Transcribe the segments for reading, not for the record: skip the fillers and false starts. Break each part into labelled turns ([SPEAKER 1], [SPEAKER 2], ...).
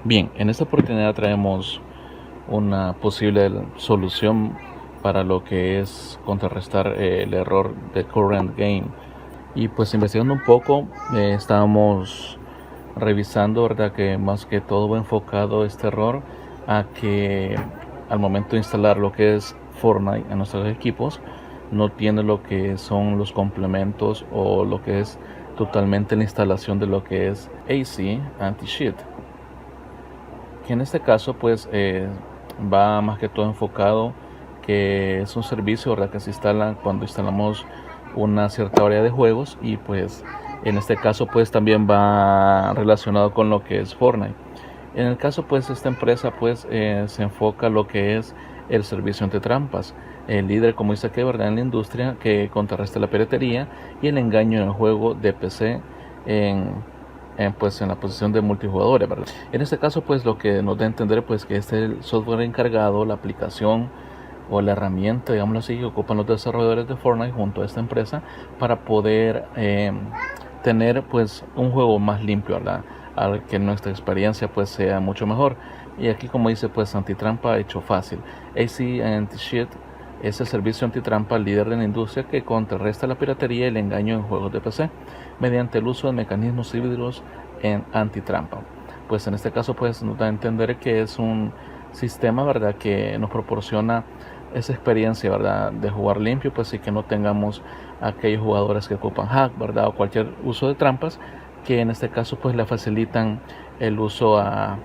[SPEAKER 1] Bien, en esta oportunidad traemos una posible solución para lo que es contrarrestar el error de Current Game. Y pues investigando un poco, estábamos revisando, ¿verdad? Que más que todo va enfocado este error a que al momento de instalar lo que es Fortnite en nuestros equipos, no tiene lo que son los complementos o lo que es totalmente la instalación de lo que es AC Anti-Cheat, que en este caso pues va más que todo enfocado que es un servicio, ¿verdad? Que se instala cuando instalamos una cierta variedad de juegos, y pues en este caso pues también va relacionado con lo que es Fortnite. En el caso pues esta empresa pues se enfoca lo que es el servicio antitrampas, el líder, como dice aquí, ¿verdad?, en la industria, que contrarresta la piratería y el engaño en el juego de PC en la posición de multijugadores, ¿verdad? En este caso pues lo que nos da a entender pues que este es el software encargado, la aplicación o la herramienta, digámoslo así, que ocupan los desarrolladores de Fortnite junto a esta empresa para poder tener pues un juego más limpio, ¿verdad?, al que nuestra experiencia pues sea mucho mejor. Y aquí, como dice, pues antitrampa hecho fácil. AC Anti-Cheat es el servicio antitrampa líder de la industria que contrarresta la piratería y el engaño en juegos de PC mediante el uso de mecanismos híbridos en antitrampa. Pues en este caso pues nos da a entender que es un sistema, ¿verdad?, que nos proporciona esa experiencia, ¿verdad?, de jugar limpio, pues, y que no tengamos aquellos jugadores que ocupan hack, ¿verdad?, o cualquier uso de trampas, que en este caso pues le facilitan el uso a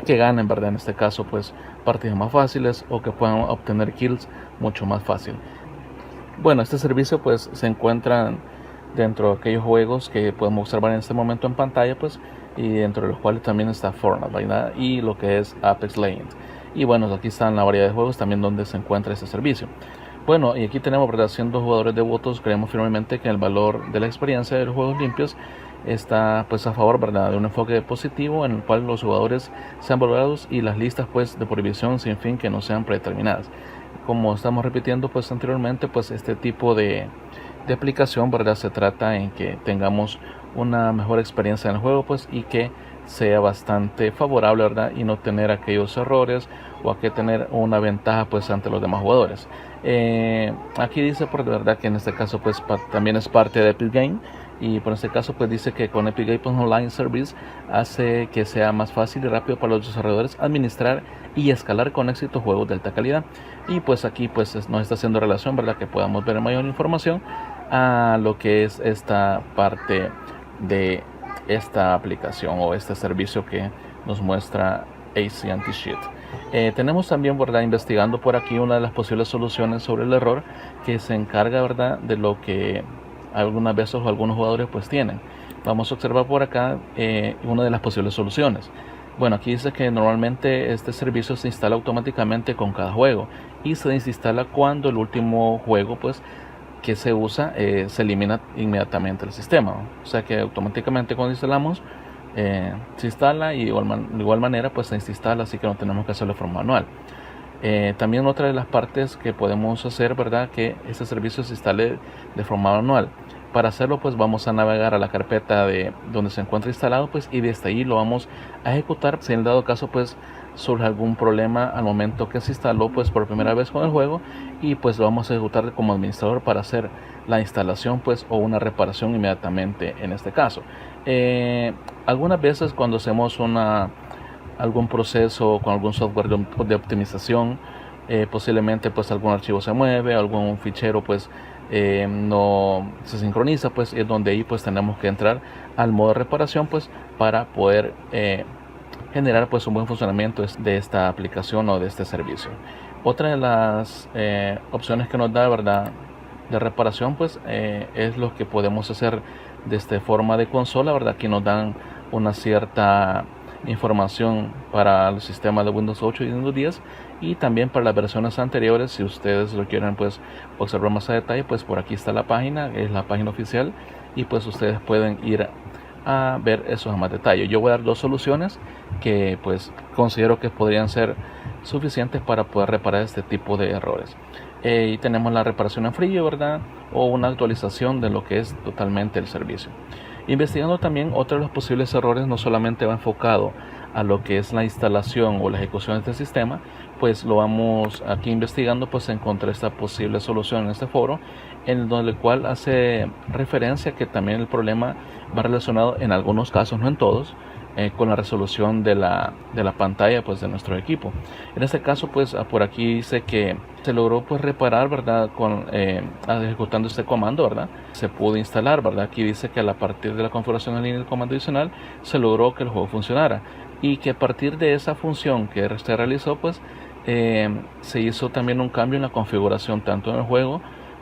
[SPEAKER 1] que ganen, ¿verdad?, en este caso pues partidas más fáciles o que puedan obtener kills mucho más fácil. Bueno, este servicio pues se encuentra dentro de aquellos juegos que podemos observar en este momento en pantalla, pues, y dentro de los cuales también está Fortnite, ¿verdad?, y lo que es Apex Legends. Y bueno, aquí están la variedad de juegos también donde se encuentra este servicio. Bueno, y aquí tenemos, ¿verdad?, siendo jugadores devotos, creemos firmemente que el valor de la experiencia de los juegos limpios está pues a favor, ¿verdad?, de un enfoque positivo en el cual los jugadores sean valorados y las listas pues de prohibición sin fin que no sean predeterminadas. Como estamos repitiendo pues anteriormente, pues este tipo de aplicación, ¿verdad?, se trata en que tengamos una mejor experiencia en el juego, pues, y que sea bastante favorable, ¿verdad?, y no tener aquellos errores o a que tener una ventaja pues ante los demás jugadores. Aquí dice por verdad que en este caso pues también es parte de Epic Game, y por este caso pues dice que con Epic Game Online Service hace que sea más fácil y rápido para los desarrolladores administrar y escalar con éxito juegos de alta calidad. Y pues aquí pues nos está haciendo relación, ¿verdad?, que podamos ver mayor información a lo que es esta parte de esta aplicación o este servicio que nos muestra AC Anti-Cheat. Tenemos también, ¿verdad?, investigando por aquí una de las posibles soluciones sobre el error que se encarga, ¿verdad?, de lo que algunas veces o algunos jugadores pues tienen. Vamos a observar por acá una de las posibles soluciones. Bueno, aquí dice que normalmente este servicio se instala automáticamente con cada juego y se desinstala cuando el último juego pues que se usa se elimina inmediatamente el sistema, ¿no? O sea que automáticamente cuando instalamos se instala, y de igual manera pues se desinstala, así que no tenemos que hacerlo de forma manual. También otra de las partes que podemos hacer, ¿verdad?, que este servicio se instale de forma manual. Para hacerlo pues vamos a navegar a la carpeta de donde se encuentra instalado, pues, y desde ahí lo vamos a ejecutar. Si en dado caso pues surge algún problema al momento que se instaló pues por primera vez con el juego, y pues lo vamos a ejecutar como administrador para hacer la instalación pues o una reparación inmediatamente en este caso. Algunas veces cuando hacemos algún proceso con algún software de optimización, posiblemente pues algún archivo se mueve, algún fichero pues no se sincroniza, pues es donde ahí pues tenemos que entrar al modo de reparación pues para poder generar pues un buen funcionamiento de esta aplicación o de este servicio. Otra de las opciones que nos da, ¿verdad?, de reparación pues es lo que podemos hacer desde forma de consola, ¿verdad? Aquí nos dan una cierta información para el sistema de Windows 8 y Windows 10, y también para las versiones anteriores. Si ustedes lo quieren pues observar más a detalle, pues por aquí está la página, es la página oficial, y pues ustedes pueden ir a ver eso a más detalle. Yo voy a dar dos soluciones que pues considero que podrían ser suficientes para poder reparar este tipo de errores. Y tenemos la reparación en frío, ¿verdad?, o una actualización de lo que es totalmente el servicio. Investigando también otros de los posibles errores, no solamente va enfocado a lo que es la instalación o la ejecución de este sistema, pues lo vamos aquí investigando, pues encontré esta posible solución en este foro, en donde el cual hace referencia que también el problema va relacionado en algunos casos, no en todos, con la resolución de la pantalla pues de nuestro equipo. En este caso pues por aquí dice que se logró pues reparar, verdad, ejecutando este comando, verdad, se pudo instalar, verdad. Aquí dice que a partir de la configuración en línea del comando adicional se logró que el juego funcionara, y que a partir de esa función que se realizó pues se hizo también un cambio en la configuración tanto en el juego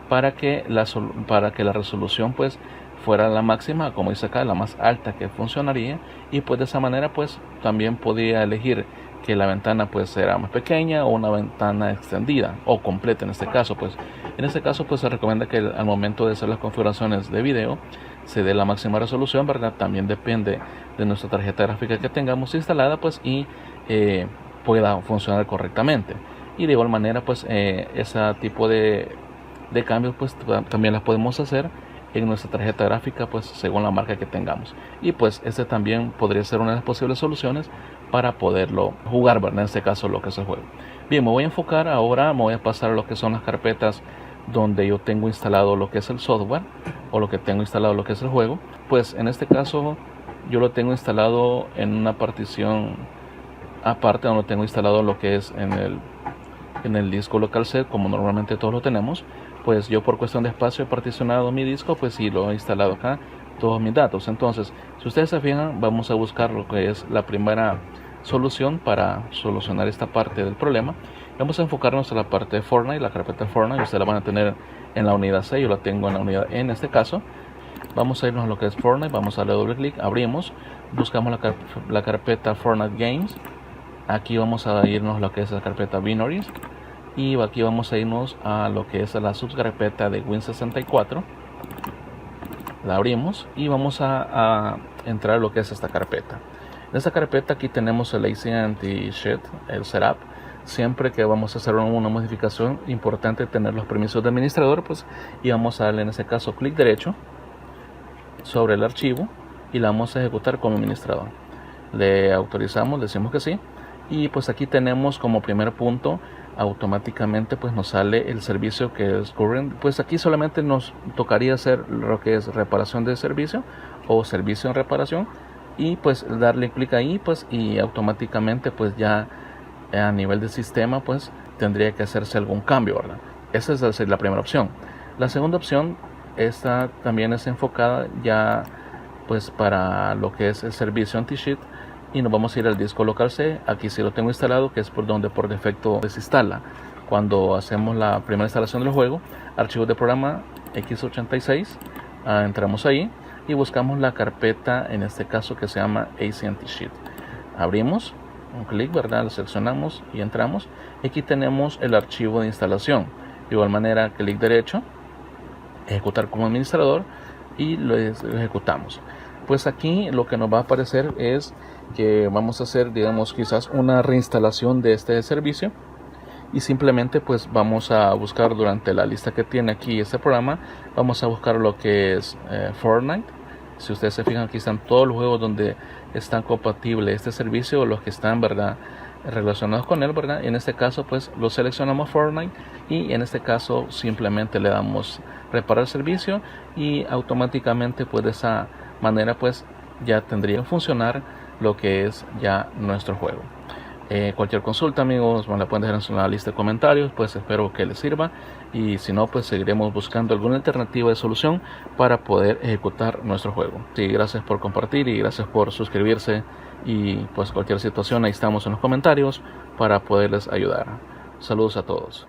[SPEAKER 1] para que la resolución pues fuera la máxima, como dice acá, la más alta que funcionaría, y pues de esa manera pues también podía elegir que la ventana pues era más pequeña o una ventana extendida o completa. En este caso pues se recomienda que al momento de hacer las configuraciones de video se dé la máxima resolución, verdad. También depende de nuestra tarjeta gráfica que tengamos instalada pues y pueda funcionar correctamente. Y de igual manera pues ese tipo de cambios pues también las podemos hacer en nuestra tarjeta gráfica pues según la marca que tengamos, y pues este también podría ser una de las posibles soluciones para poderlo jugar, ¿verdad? En este caso lo que es el juego. Bien, me voy a enfocar ahora, me voy a pasar a lo que son las carpetas donde yo tengo instalado lo que es el software o lo que tengo instalado lo que es el juego. Pues en este caso yo lo tengo instalado en una partición aparte, donde tengo instalado lo que es en el disco local C, como normalmente todos lo tenemos. Pues yo por cuestión de espacio he particionado mi disco, pues y lo he instalado acá todos mis datos. Entonces, si ustedes se fijan, vamos a buscar lo que es la primera solución para solucionar esta parte del problema. Vamos a enfocarnos en la parte de Fortnite, la carpeta de Fortnite. Ustedes la van a tener en la unidad C, yo la tengo en la unidad E en este caso. Vamos a irnos a lo que es Fortnite, vamos a darle doble clic, abrimos, buscamos la carpeta Fortnite Games. Aquí vamos a irnos a lo que es la carpeta Binaries, y aquí vamos a irnos a lo que es la subcarpeta de Win64. La abrimos y vamos a entrar a lo que es esta carpeta. En esta carpeta aquí tenemos el AC Anti-Cheat, el setup. Siempre que vamos a hacer una modificación, importante tener los permisos de administrador, pues, y vamos a darle en este caso clic derecho sobre el archivo y la vamos a ejecutar como administrador. Le autorizamos, le decimos que sí, y pues aquí tenemos como primer punto automáticamente pues nos sale el servicio que es current. Pues aquí solamente nos tocaría hacer lo que es reparación de servicio o servicio en reparación, y pues darle clic ahí pues y automáticamente pues ya a nivel de sistema pues tendría que hacerse algún cambio, ¿verdad? Esa es la primera opción. La segunda opción, esta también es enfocada ya pues para lo que es el servicio anti-cheat, y nos vamos a ir al disco local C. Aquí sí lo tengo instalado, que es por donde por defecto se instala cuando hacemos la primera instalación del juego. Archivos de programa x86, entramos ahí y buscamos la carpeta, en este caso que se llama AC Anti-Cheat. Abrimos, un clic, ¿verdad? Lo seleccionamos y entramos. Aquí tenemos el archivo de instalación. De igual manera, clic derecho, ejecutar como administrador, y lo ejecutamos. Pues aquí lo que nos va a aparecer es que vamos a hacer, digamos, quizás una reinstalación de este servicio, y simplemente pues vamos a buscar durante la lista que tiene aquí este programa, vamos a buscar lo que es Fortnite. Si ustedes se fijan, aquí están todos los juegos donde están compatibles este servicio, o los que están, ¿verdad?, relacionados con él, ¿verdad? En este caso pues lo seleccionamos Fortnite, y en este caso simplemente le damos reparar servicio, y automáticamente pues de esa manera pues ya tendría que funcionar lo que es ya nuestro juego. Cualquier consulta, amigos, me la pueden dejar en la lista de comentarios, pues espero que les sirva, y si no pues seguiremos buscando alguna alternativa de solución para poder ejecutar nuestro juego. Sí, gracias por compartir y gracias por suscribirse, y pues cualquier situación ahí estamos en los comentarios para poderles ayudar. Saludos a todos.